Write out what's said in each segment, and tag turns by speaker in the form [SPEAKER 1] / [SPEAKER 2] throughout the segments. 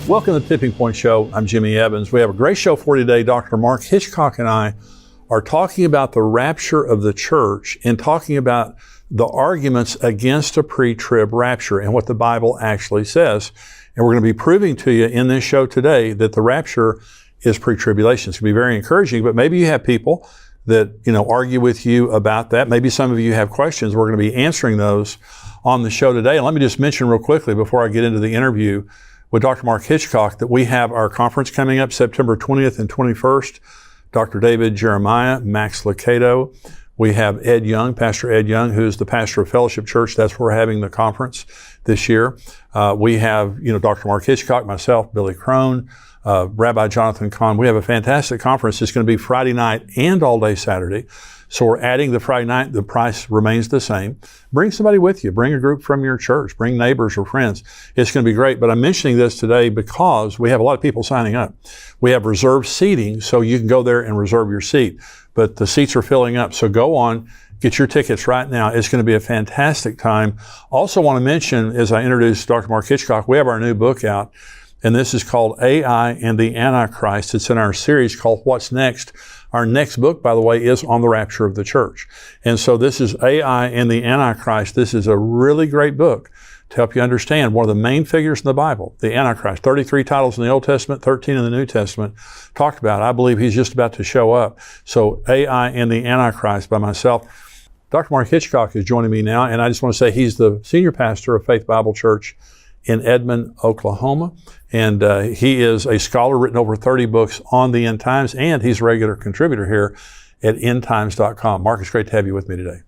[SPEAKER 1] Welcome to the Tipping Point Show. I'm Jimmy Evans. We have a great show for you today. Dr. Mark Hitchcock and I are talking about the rapture of the church and talking about the arguments against a pre-trib rapture and what the Bible actually says. And we're going to be proving to you in this show today that the rapture is pre-tribulation. It's going to be very encouraging, but maybe you have people that, argue with you about that. Maybe some of you have questions. We're going to be answering those on the show today. And let me just mention real quickly before I get into the interview with Dr. Mark Hitchcock that we have our conference coming up September 20th and 21st. Dr. David Jeremiah, Max Lucado. We have Ed Young, Pastor Ed Young, who's the pastor of Fellowship Church. That's where we're having the conference this year. We have, Dr. Mark Hitchcock, myself, Billy Crone, Rabbi Jonathan Kahn. We have a fantastic conference. It's going to be Friday night and all day Saturday. So we're adding the Friday night. The price remains the same. Bring somebody with you. Bring a group from your church. Bring neighbors or friends. It's going to be great. But I'm mentioning this today because we have a lot of people signing up. We have reserved seating, so you can go there and reserve your seat. But the seats are filling up. So go on, get your tickets right now. It's going to be a fantastic time. Also want to mention, as I introduce Dr. Mark Hitchcock, we have our new book out. And this is called AI and the Antichrist. It's in our series called What's Next. Our next book, by the way, is on the rapture of the church. And so this is AI and the Antichrist. This is a really great book to help you understand one of the main figures in the Bible, the Antichrist. 33 titles in the Old Testament, 13 in the New Testament talked about. I believe he's just about to show up. So AI and the Antichrist by myself. Dr. Mark Hitchcock is joining me now, and I just want to say he's the senior pastor of Faith Bible Church in Edmond, Oklahoma. And he is a scholar, written over 30 books on the end times, and he's a regular contributor here at endtimes.com. Mark, it's great to have you with me today.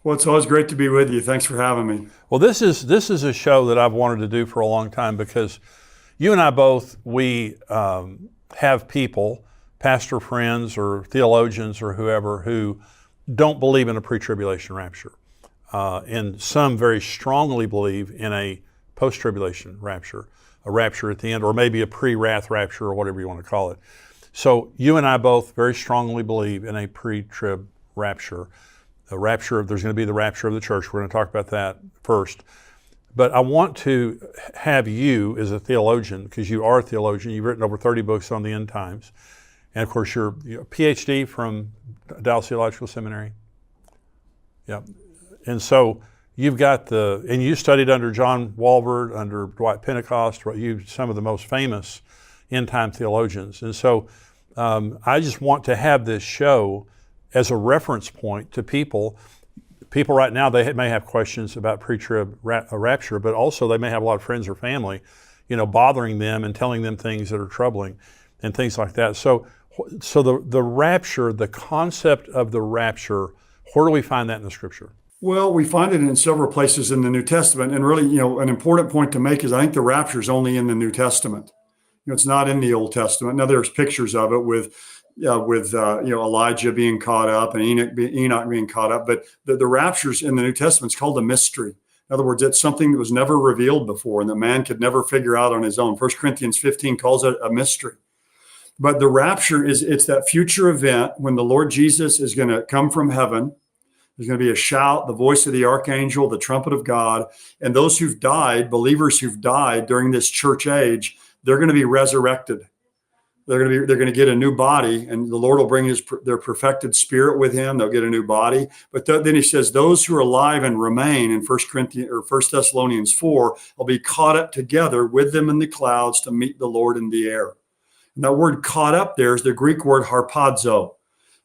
[SPEAKER 2] Well, it's always great to be with you. Thanks for having me.
[SPEAKER 1] Well, this is a show that I've wanted to do for a long time because you and I both, we have people, pastor friends or theologians or whoever, who don't believe in a pre-tribulation rapture. And some very strongly believe in a post-tribulation rapture, a rapture at the end, or maybe a pre-wrath rapture, or whatever you want to call it. So you and I both very strongly believe in a pre-trib rapture. There's going to be the rapture of the church. We're going to talk about that first. But I want to have you as a theologian, because you are a theologian. You've written over 30 books on the end times. And of course, you're a PhD from Dallas Theological Seminary. Yeah. And so you've got and you studied under John Walvoord, under Dwight Pentecost, some of the most famous end-time theologians. And so I just want to have this show as a reference point to people. People right now, they may have questions about pre-trib rapture, but also they may have a lot of friends or family, bothering them and telling them things that are troubling and things like that. So the rapture, the concept of the rapture, where do we find that in the Scripture?
[SPEAKER 2] Well, we find it in several places in the New Testament. And really, an important point to make is I think the rapture is only in the New Testament. It's not in the Old Testament. Now, there's pictures of it with Elijah being caught up and Enoch being caught up. But the rapture's in the New Testament is called a mystery. In other words, it's something that was never revealed before and that man could never figure out on his own. 1 Corinthians 15 calls it a mystery. But the rapture it's that future event when the Lord Jesus is going to come from heaven. There's going to be a shout, the voice of the archangel, the trumpet of God. And those who've died, believers who've died during this church age, they're going to be resurrected. They're going to get a new body, and the Lord will bring their perfected spirit with him. They'll get a new body. But then he says, those who are alive and remain in 1 Thessalonians 4 will be caught up together with them in the clouds to meet the Lord in the air. And that word caught up there is the Greek word harpazo.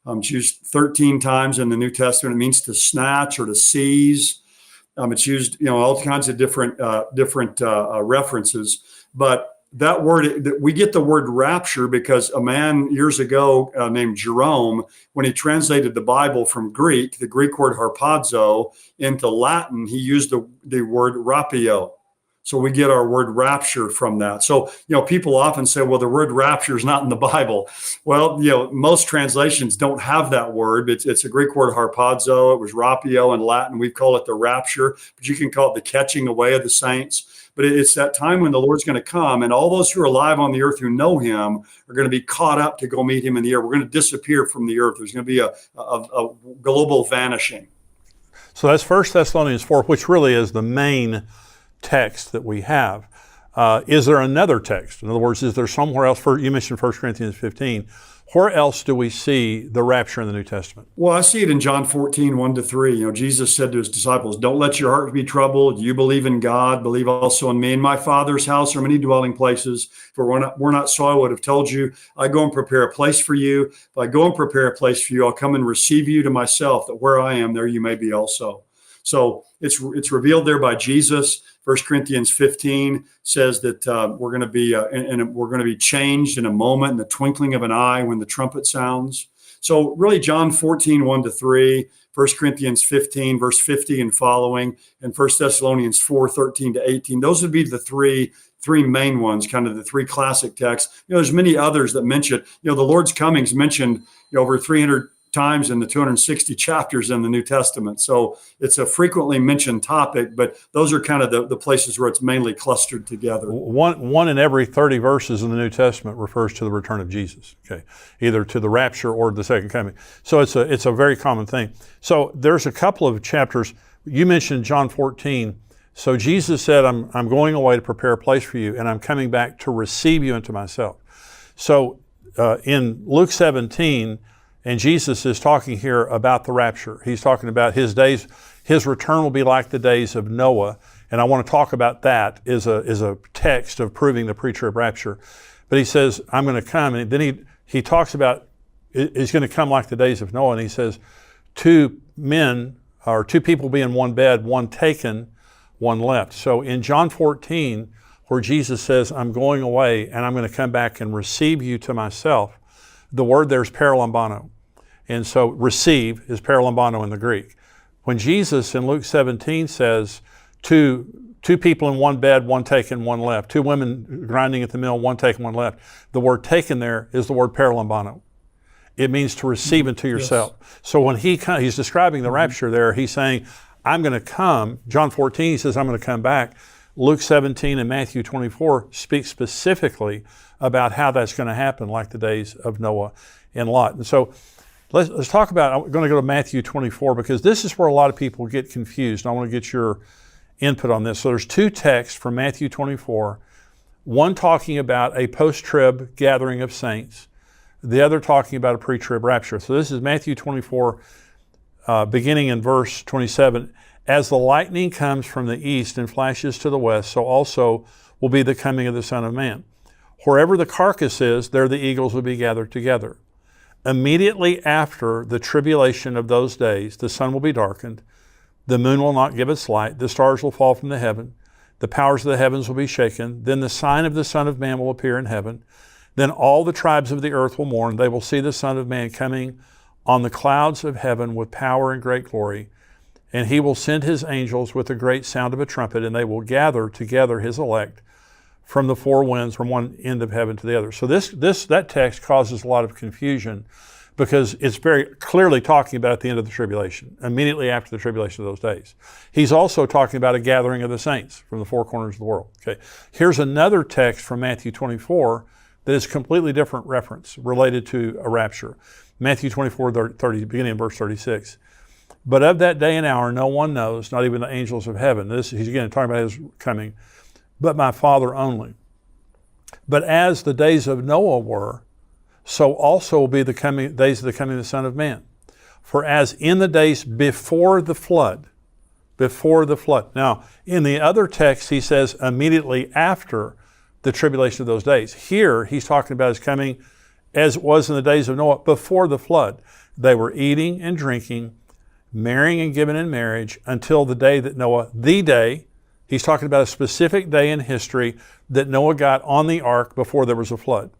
[SPEAKER 2] It's used 13 times in the New Testament. It means to snatch or to seize. It's used, all kinds of different references. But that word, we get the word rapture because a man years ago named Jerome, when he translated the Bible from Greek, the Greek word harpazo, into Latin, he used the word rapio. So we get our word rapture from that. So, people often say, well, the word rapture is not in the Bible. Well, most translations don't have that word. It's a Greek word harpazo. It was rapio in Latin. We call it the rapture, but you can call it the catching away of the saints. But it's that time when the Lord's going to come, and all those who are alive on the earth who know him are going to be caught up to go meet him in the air. We're going to disappear from the earth. There's going to be a global vanishing.
[SPEAKER 1] So that's 1 Thessalonians 4, which really is the main text that we have. Is there another text? In other words, is there somewhere else? You mentioned 1 Corinthians 15. Where else do we see the rapture in the New Testament?
[SPEAKER 2] Well, I see it in John 14, 1-3. Jesus said to his disciples, don't let your heart be troubled. You believe in God, believe also in me. In my Father's house are many dwelling places. If we're not so, I would have told you, I go and prepare a place for you. If I go and prepare a place for you, I'll come and receive you to myself, that where I am, there you may be also. So it's revealed there by Jesus. 1 Corinthians 15 says that we're going to be we're going to be changed in a moment, in the twinkling of an eye, when the trumpet sounds. So really, John 14, 1-3, 1 Corinthians 15, verse 50 and following, and 1 Thessalonians 4, 13-18. Those would be the three main ones, kind of the three classic texts. There's many others that mention, the Lord's coming is mentioned over 300 times in the 260 chapters in the New Testament. So it's a frequently mentioned topic, but those are kind of the places where it's mainly clustered together.
[SPEAKER 1] One in every 30 verses in the New Testament refers to the return of Jesus, okay, either to the rapture or the second coming. So it's a very common thing. So there's a couple of chapters. You mentioned John 14. So Jesus said, I'm going away to prepare a place for you, and I'm coming back to receive you into myself. So in Luke 17, and Jesus is talking here about the rapture. He's talking about his days. His return will be like the days of Noah. And I want to talk about that as a text of proving the pre-trib rapture. But he says, I'm going to come. And then he talks about it's going to come like the days of Noah. And he says, two people will be in one bed, one taken, one left. So in John 14, where Jesus says, I'm going away and I'm going to come back and receive you to myself, the word there is paralambano. And so receive is paralambano in the Greek. When Jesus in Luke 17 says, two people in one bed, one taken, one left, two women grinding at the mill, one taken, one left, the word taken there is the word paralambano. It means to receive into yourself. Yes. So when he's describing the rapture there, he's saying, I'm going to come. John 14, he says, I'm going to come back. Luke 17 and Matthew 24 speak specifically about how that's going to happen, like the days of Noah and Lot. And so let's talk about, I'm going to go to Matthew 24, because this is where a lot of people get confused. And I want to get your input on this. So there's two texts from Matthew 24, one talking about a post-trib gathering of saints, the other talking about a pre-trib rapture. So this is Matthew 24, beginning in verse 27. As the lightning comes from the east and flashes to the west, so also will be the coming of the Son of Man. Wherever the carcass is, there the eagles will be gathered together. Immediately after the tribulation of those days, the sun will be darkened, the moon will not give its light, the stars will fall from the heaven, the powers of the heavens will be shaken, then the sign of the Son of Man will appear in heaven. Then all the tribes of the earth will mourn, they will see the Son of Man coming on the clouds of heaven with power and great glory. And he will send his angels with a great sound of a trumpet, and they will gather together his elect from the four winds, from one end of heaven to the other. So that text causes a lot of confusion, because it's very clearly talking about at the end of the tribulation, immediately after the tribulation of those days. He's also talking about a gathering of the saints from the four corners of the world. Okay. Here's another text from Matthew 24 that is a completely different reference related to a rapture. Matthew 24, 30, beginning in verse 36. But of that day and hour no one knows, not even the angels of heaven. He's again talking about his coming, but my Father only. But as the days of Noah were, so also will be the days of the coming of the Son of Man. For as in the days before the flood. Now, in the other text, he says immediately after the tribulation of those days. Here, he's talking about his coming as it was in the days of Noah, before the flood. They were eating and drinking, marrying and giving in marriage until the day that Noah, he's talking about a specific day in history that Noah got on the ark before there was a flood.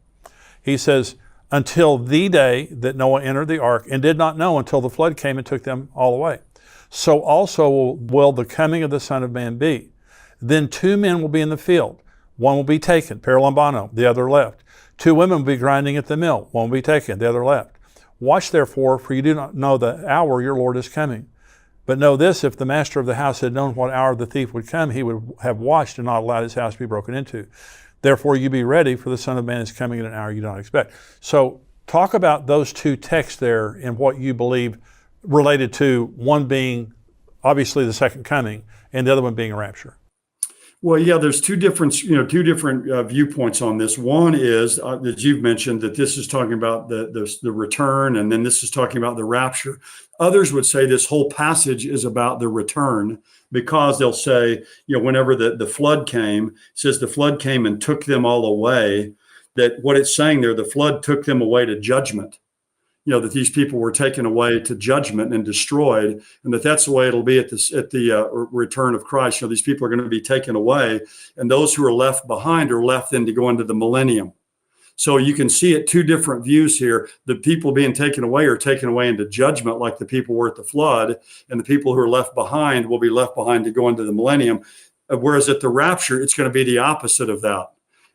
[SPEAKER 1] He says, until the day that Noah entered the ark and did not know until the flood came and took them all away. So also will the coming of the Son of Man be. Then two men will be in the field. One will be taken, paralambano, the other left. Two women will be grinding at the mill. One will be taken, the other left. Watch therefore, for you do not know the hour your Lord is coming. But know this, if the master of the house had known what hour the thief would come, he would have watched and not allowed his house to be broken into. Therefore you be ready, for the Son of Man is coming in an hour you don't expect. So talk about those two texts there and what you believe related to one being obviously the second coming and the other one being a rapture.
[SPEAKER 2] Well, yeah, there's two different viewpoints on this. One is that you've mentioned that this is talking about the return, and then this is talking about the rapture. Others would say this whole passage is about the return, because they'll say, whenever the flood came, it says the flood came and took them all away. That what it's saying there, the flood took them away to judgment. That these people were taken away to judgment and destroyed, and that's the way it'll be at the return of Christ. These people are going to be taken away, and those who are left behind are left then to go into the millennium. So you can see it two different views here. The people being taken away are taken away into judgment, like the people were at the flood, and the people who are left behind will be left behind to go into the millennium. Whereas at the rapture, it's going to be the opposite of that.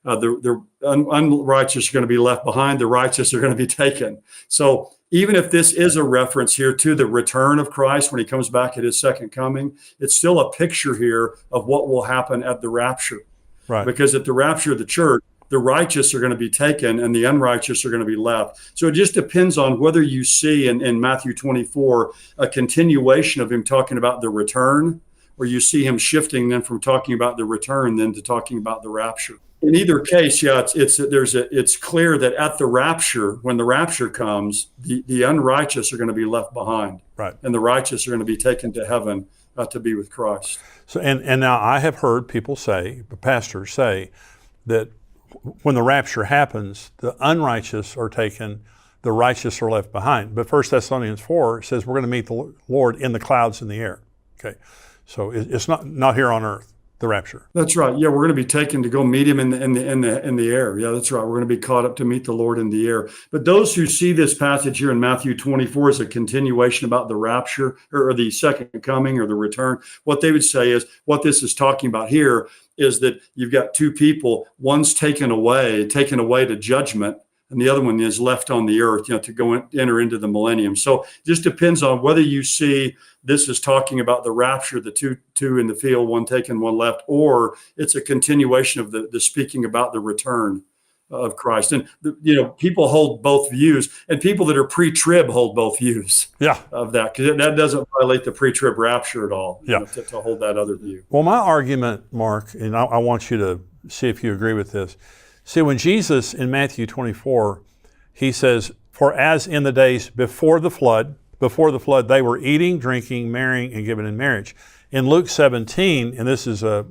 [SPEAKER 2] The unrighteous are going to be left behind. The righteous are going to be taken. So even if this is a reference here to the return of Christ when he comes back at his second coming, it's still a picture here of what will happen at the rapture.
[SPEAKER 1] Right.
[SPEAKER 2] Because at the rapture of the church, the righteous are going to be taken and the unrighteous are going to be left. So it just depends on whether you see in Matthew 24 a continuation of him talking about the return, or you see him shifting then from talking about the return then to talking about the rapture. In either case, it's clear that at the rapture, when the rapture comes, the unrighteous are going to be left behind,
[SPEAKER 1] right,
[SPEAKER 2] and the righteous are going to be taken to heaven to be with Christ.
[SPEAKER 1] So, and now I have heard people say, pastors say, that when the rapture happens, the unrighteous are taken, the righteous are left behind. But 1 Thessalonians 4 says we're going to meet the Lord in the clouds in the air. Okay, so it's not here on earth. The rapture.
[SPEAKER 2] That's right. Yeah, we're going to be taken to go meet him in the air. Yeah, that's right. We're going to be caught up to meet the Lord in the air. But those who see this passage here in Matthew 24 as a continuation about the rapture or the second coming or the return, what they would say is what this is talking about here is that you've got two people. One's taken away to judgment, and the other one is left on the earth, to go enter into the millennium. So it just depends on whether you see this is talking about the rapture, the two in the field, one taken, one left, or it's a continuation of the speaking about the return of Christ. And people hold both views, and people that are pre-trib hold both views. Of that, because that doesn't violate the pre-trib rapture at all. To hold that other view.
[SPEAKER 1] Well, my argument, Mark, and I want you to see if you agree with this. See, when Jesus in Matthew 24, he says, "For as in the days before the flood, they were eating, drinking, marrying, and giving in marriage." In Luke 17, and this is a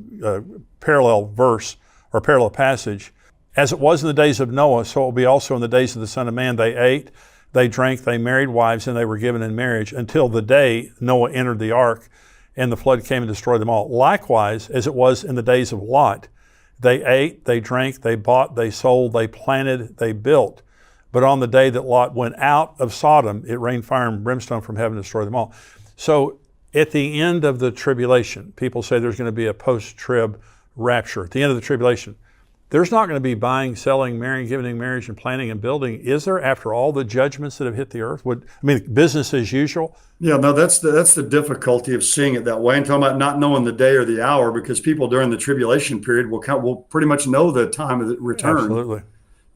[SPEAKER 1] parallel verse or parallel passage, "As it was in the days of Noah, so it will be also in the days of the Son of Man. They ate, they drank, they married wives, and they were given in marriage until the day Noah entered the ark, and the flood came and destroyed them all. Likewise, as it was in the days of Lot, they ate, they drank, they bought, they sold, they planted, they built. But on the day that Lot went out of Sodom, it rained fire and brimstone from heaven to destroy them all." So at the end of the tribulation, people say there's going to be a post-trib rapture. At the end of the tribulation, there's not going to be buying, selling, marrying, giving in marriage, and planting and building. Is there, after all the judgments that have hit the earth? Business as usual?
[SPEAKER 2] Yeah, no, that's the difficulty of seeing it that way and talking about not knowing the day or the hour, because people during the tribulation period will pretty much know the time of the return.
[SPEAKER 1] Absolutely.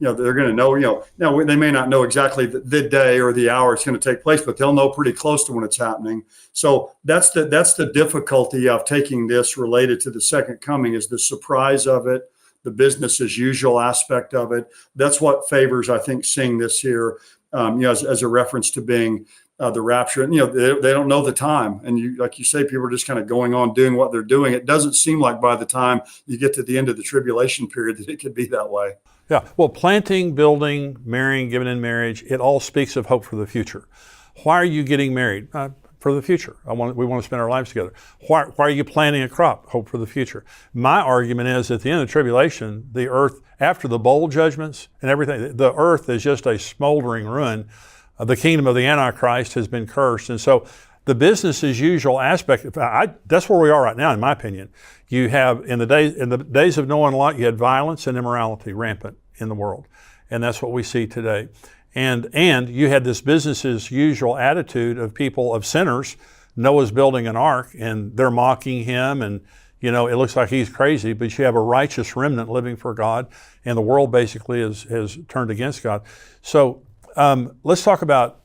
[SPEAKER 2] They're going to know, now they may not know exactly the day or the hour it's going to take place, but they'll know pretty close to when it's happening. So that's the difficulty of taking this related to the second coming, is the surprise of it, the business as usual aspect of it. That's what favors, I think, seeing this here, as a reference to being the rapture. And, they don't know the time. And like you say, people are just kind of going on doing what they're doing. It doesn't seem like by the time you get to the end of the tribulation period that it could be that way.
[SPEAKER 1] Yeah. Well, planting, building, marrying, giving in marriage, it all speaks of hope for the future. Why are you getting married? For the future. We want to spend our lives together. Why are you planting a crop? Hope for the future. My argument is, at the end of the tribulation, the earth, after the bowl judgments and everything, the earth is just a smoldering ruin. The kingdom of the Antichrist has been cursed. And so the business as usual aspect, that's where we are right now, in my opinion. You have, in the days of Noah and Lot, you had violence and immorality rampant in the world. And that's what we see today. And you had this business as usual attitude of people, of sinners. Noah's building an ark and they're mocking him, and it looks like he's crazy, but you have a righteous remnant living for God, and the world basically has turned against God. So let's talk about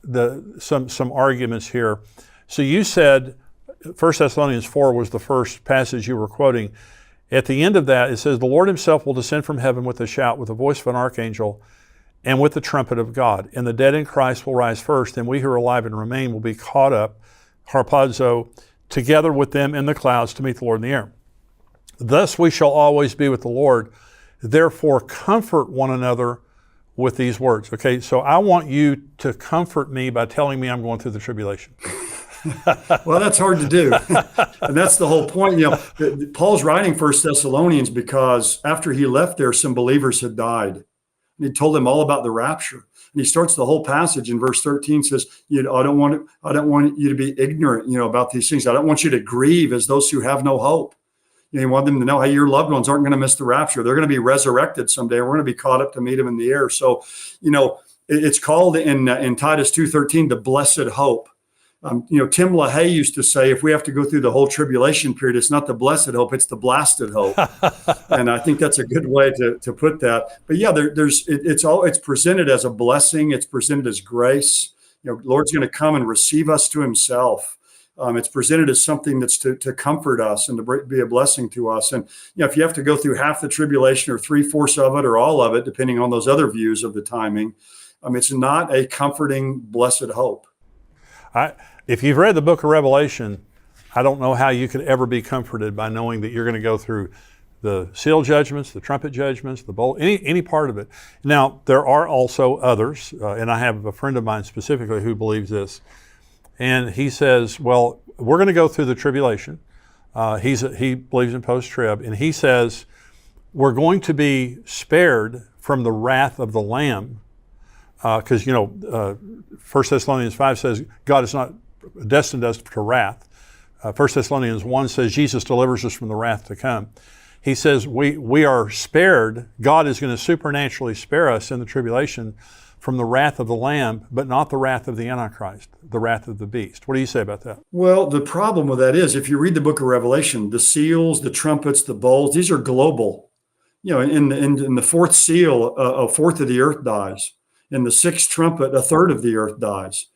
[SPEAKER 1] some arguments here. So you said 1 Thessalonians 4 was the first passage you were quoting, At the end of that, it says, the Lord himself will descend from heaven with a shout, with the voice of an archangel, and with the trumpet of God. And the dead in Christ will rise first, and we who are alive and remain will be caught up, harpazo, together with them in the clouds to meet the Lord in the air. Thus we shall always be with the Lord. Therefore comfort one another with these words. Okay, so I want you to comfort me by telling me I'm going through the tribulation.
[SPEAKER 2] Well, that's hard to do. And that's the whole point. Paul's writing 1 Thessalonians because after he left there, some believers had died. And he told them all about the rapture. And he starts the whole passage in verse 13, says, I don't want you to be ignorant, about these things. I don't want you to grieve as those who have no hope. You want them to know, hey, your loved ones aren't going to miss the rapture. They're going to be resurrected someday. We're going to be caught up to meet them in the air. So, it's called in Titus 2:13, the blessed hope. Tim LaHaye used to say, if we have to go through the whole tribulation period, it's not the blessed hope, it's the blasted hope. And I think that's a good way to put that. But yeah, it's presented as a blessing. It's presented as grace. Lord's going to come and receive us to himself. It's presented as something that's to comfort us and to be a blessing to us. And if you have to go through half the tribulation or 3/4 of it or all of it, depending on those other views of the timing, it's not a comforting, blessed hope.
[SPEAKER 1] If you've read the book of Revelation, I don't know how you could ever be comforted by knowing that you're going to go through the seal judgments, the trumpet judgments, the bowl, any part of it. Now, there are also others, and I have a friend of mine specifically who believes this, and he says, well, we're going to go through the tribulation. He believes in post-trib, and he says, we're going to be spared from the wrath of the Lamb, because 1 Thessalonians 5 says God is not destined us to wrath. 1 Thessalonians 1 says Jesus delivers us from the wrath to come. He says we are spared. God is going to supernaturally spare us in the tribulation from the wrath of the Lamb, but not the wrath of the Antichrist, the wrath of the beast. What do you say about that?
[SPEAKER 2] Well, the problem with that is if you read the book of Revelation, the seals, the trumpets, the bowls, these are global. In the fourth seal, a fourth of the earth dies. In the sixth trumpet, a third of the earth dies.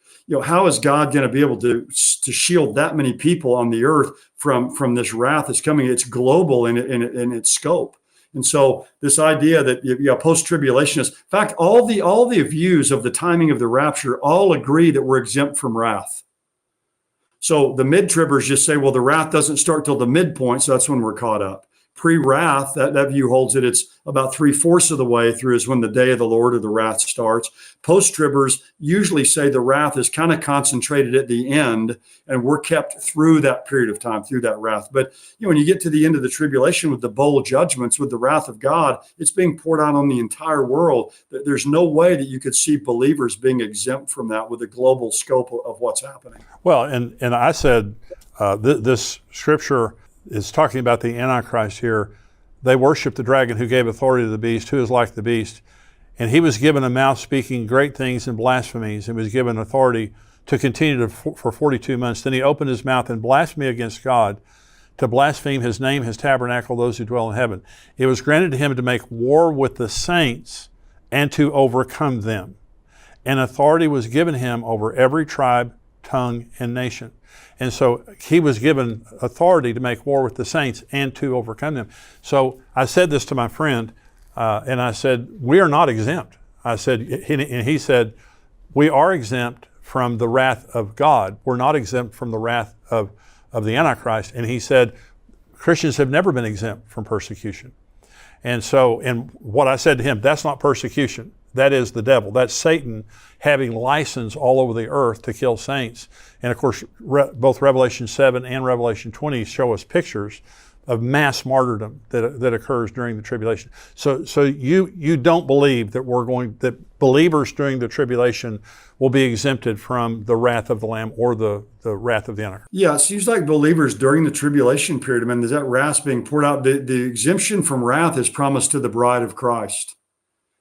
[SPEAKER 2] How is God going to be able to shield that many people on the earth from this wrath that's coming? It's global in its scope. And so this idea that post-tribulationists, in fact, all the views of the timing of the rapture all agree that we're exempt from wrath. So the mid-tribbers just say, well, the wrath doesn't start till the midpoint, so that's when we're caught up. Pre-wrath, that view holds that it's about 3/4 of the way through is when the day of the Lord or the wrath starts. Post-tribbers usually say the wrath is kind of concentrated at the end, and we're kept through that period of time, through that wrath. But when you get to the end of the tribulation with the bowl judgments, with the wrath of God, it's being poured out on the entire world. There's no way that you could see believers being exempt from that with the global scope of what's happening.
[SPEAKER 1] Well, and I said this scripture is talking about the Antichrist here. They worship the dragon who gave authority to the beast, who is like the beast. And he was given a mouth speaking great things and blasphemies, and was given authority to continue for 42 months. Then he opened his mouth in blasphemy against God, to blaspheme his name, his tabernacle, those who dwell in heaven. It was granted to him to make war with the saints and to overcome them. And authority was given him over every tribe, tongue, and nation. And so he was given authority to make war with the saints and to overcome them. So I said this to my friend, and I said, we are not exempt. I said, and he said, we are exempt from the wrath of God. We're not exempt from the wrath of the Antichrist. And he said, Christians have never been exempt from persecution. And so, and what I said to him, that's not persecution. That is the devil. That's Satan having license all over the earth to kill saints. And of course, both Revelation 7 and Revelation 20 show us pictures of mass martyrdom that occurs during the tribulation. So you don't believe that that believers during the tribulation will be exempted from the wrath of the Lamb or the wrath of the Antichrist?
[SPEAKER 2] Yeah, it seems like believers during the tribulation period, there's that wrath being poured out. The exemption from wrath is promised to the bride of Christ.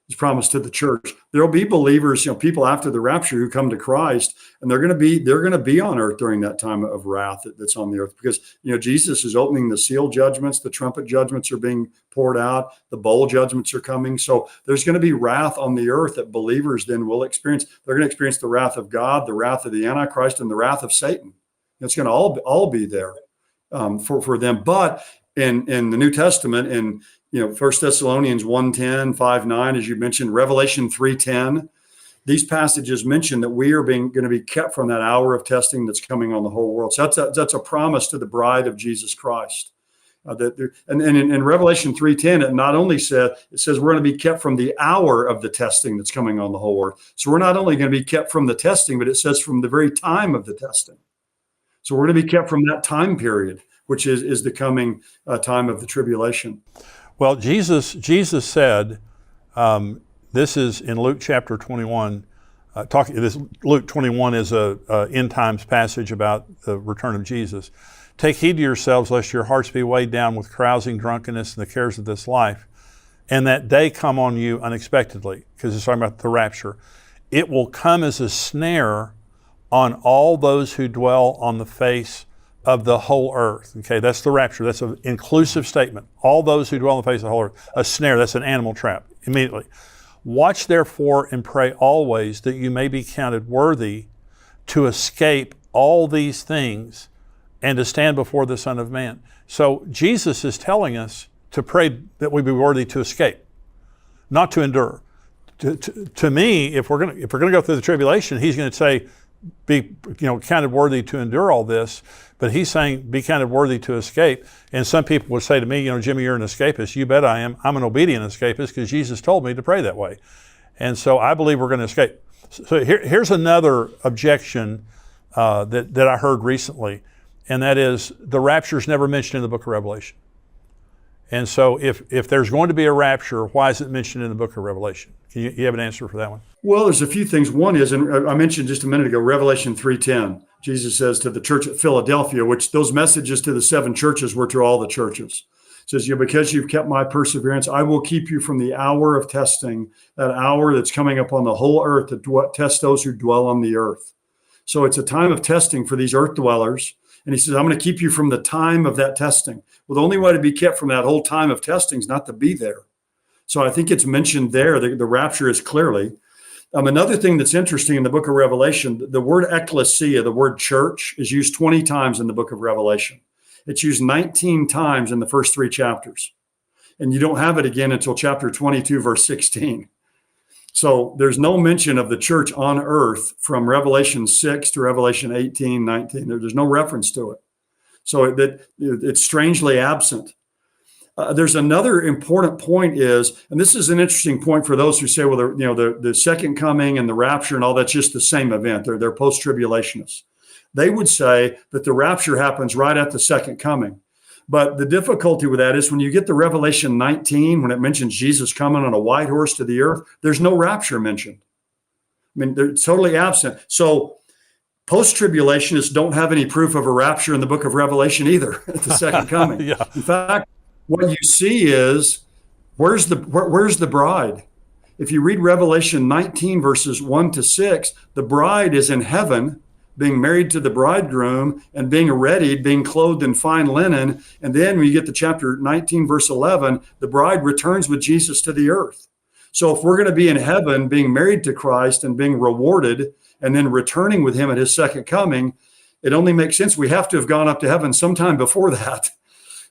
[SPEAKER 2] It's promised to the church. There'll be believers, people after the rapture who come to Christ, and they're going to be on earth during that time of wrath that's on the earth, because Jesus is opening the seal judgments, the trumpet judgments are being poured out, the bowl judgments are coming. So there's going to be wrath on the earth that believers then will experience. They're going to experience the wrath of God, the wrath of the Antichrist, and the wrath of Satan. It's going to all be there for them. But in the New Testament, in 1 Thessalonians 1:10, 5:9, as you mentioned, Revelation 3:10, these passages mention that we are going to be kept from that hour of testing that's coming on the whole world. So that's a promise to the bride of Jesus Christ. And in Revelation 3:10, it not only says we're going to be kept from the hour of the testing that's coming on the whole world. So we're not only going to be kept from the testing, but it says from the very time of the testing. So we're going to be kept from that time period, which is the coming time of the tribulation.
[SPEAKER 1] Well, Jesus said, this is in Luke chapter 21. Luke 21 is a end times passage about the return of Jesus. Take heed to yourselves, lest your hearts be weighed down with carousing, drunkenness, and the cares of this life, and that day come on you unexpectedly, because it's talking about the rapture. It will come as a snare on all those who dwell on the face of the whole earth. Okay, that's the rapture. That's an inclusive statement. All those who dwell on the face of the whole earth. A snare, that's an animal trap, immediately. Watch therefore and pray always that you may be counted worthy to escape all these things and to stand before the Son of Man. So Jesus is telling us to pray that we be worthy to escape, not to endure. To me, if we're going to go through the tribulation, he's going to say, be counted worthy to endure all this, but he's saying be counted worthy to escape. And some people would say to me, Jimmy, you're an escapist. You bet I am. I'm an obedient escapist because Jesus told me to pray that way. And so I believe we're going to escape. So here's another objection that I heard recently, and that is the rapture is never mentioned in the book of Revelation. And so if there's going to be a rapture, why is it mentioned in the book of Revelation? You have an answer for that one?
[SPEAKER 2] Well, there's a few things. One is, and I mentioned just a minute ago, Revelation 3:10. Jesus says to the church at Philadelphia, which those messages to the 7 churches were to all the churches. It says, because you've kept my perseverance, I will keep you from the hour of testing, that hour that's coming upon the whole earth to test those who dwell on the earth. So it's a time of testing for these earth dwellers. And he says, I'm going to keep you from the time of that testing. Well, the only way to be kept from that whole time of testing is not to be there. So I think it's mentioned there. The rapture is clearly. Another thing that's interesting in the book of Revelation, the word ecclesia, the word church, is used 20 times in the book of Revelation. It's used 19 times in the first 3 chapters. And you don't have it again until chapter 22, verse 16. So there's no mention of the church on earth from Revelation 6 to Revelation 18, 19. There's no reference to it. So it's strangely absent. There's another important point is, and this is an interesting point for those who say, well, the second coming and the rapture and all that's just the same event. They're post-tribulationists. They would say that the rapture happens right at the second coming. But the difficulty with that is when you get to Revelation 19, when it mentions Jesus coming on a white horse to the earth, there's no rapture mentioned. I mean, they're totally absent. So post-tribulationists don't have any proof of a rapture in the book of Revelation either at the second coming.
[SPEAKER 1] Yeah.
[SPEAKER 2] In fact, what you see is, where's the bride? If you read Revelation 19, verses 1 to 6, the bride is in heaven, being married to the bridegroom and being readied, being clothed in fine linen. And then when you get to chapter 19, verse 11, the bride returns with Jesus to the earth. So if we're going to be in heaven, being married to Christ and being rewarded and then returning with him at his second coming, it only makes sense. We have to have gone up to heaven sometime before that.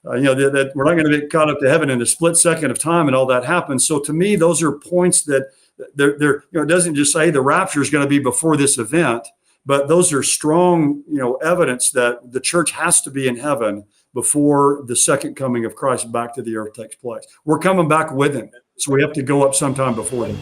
[SPEAKER 2] That we're not going to be caught up to heaven in a split second of time and all that happens. So to me, those are points that it doesn't just say the rapture is going to be before this event, but those are strong, evidence that the church has to be in heaven before the second coming of Christ back to the earth takes place. We're coming back with him, so we have to go up sometime before him.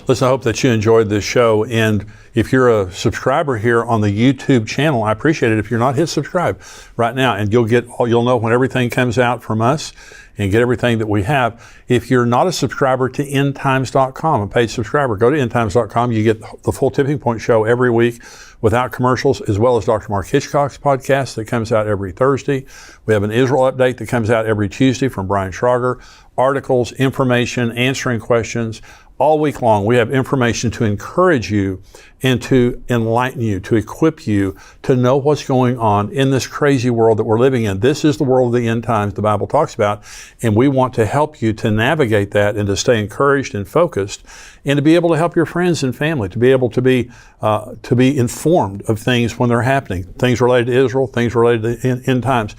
[SPEAKER 1] Listen, I hope that you enjoyed this show. And if you're a subscriber here on the YouTube channel, I appreciate it if you're not, hit subscribe right now, and you'll know when everything comes out from us and get everything that we have. If you're not a subscriber to endtimes.com, a paid subscriber, go to endtimes.com. You get the full Tipping Point show every week without commercials, as well as Dr. Mark Hitchcock's podcast that comes out every Thursday. We have an Israel update that comes out every Tuesday from Brian Schrager, articles, information, answering questions. All week long, we have information to encourage you and to enlighten you, to equip you to know what's going on in this crazy world that we're living in. This is the world of the end times the Bible talks about, and we want to help you to navigate that and to stay encouraged and focused, and to be able to help your friends and family, to be able to be informed of things when they're happening, things related to Israel, things related to end times.